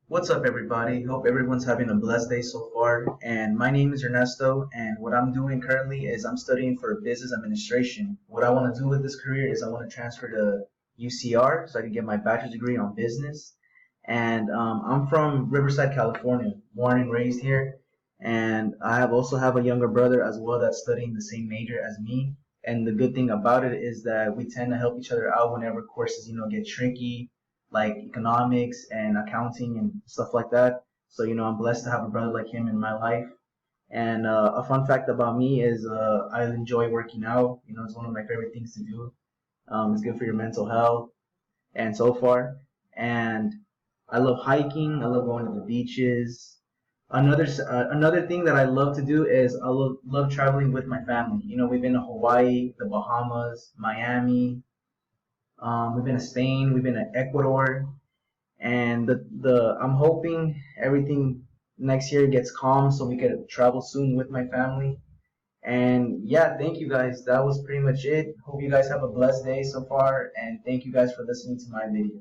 What's up, everybody? Hope everyone's having a blessed day so far. And my name is Ernesto, and what I'm doing currently is I'm studying for business administration. What I want to do with this career is I want to transfer to UCR so I can get my bachelor's degree on business. And I'm from Riverside, California, born and raised here. And I also have a younger brother as well that's studying the same major as me. And the good thing about it is that we tend to help each other out whenever courses, get tricky, like economics and accounting and stuff like that. So, I'm blessed to have a brother like him in my life. And a fun fact about me is I enjoy working out. It's one of my favorite things to do. It's good for your mental health and so far. And I love hiking. I love going to the beaches. Another thing that I love to do is I love traveling with my family. We've been to Hawaii, the Bahamas, Miami. We've been to Spain. We've been to Ecuador, and the I'm hoping everything next year gets calm so we could travel soon with my family. And yeah, thank you guys. That was pretty much it. Hope you guys have a blessed day so far, and thank you guys for listening to my video.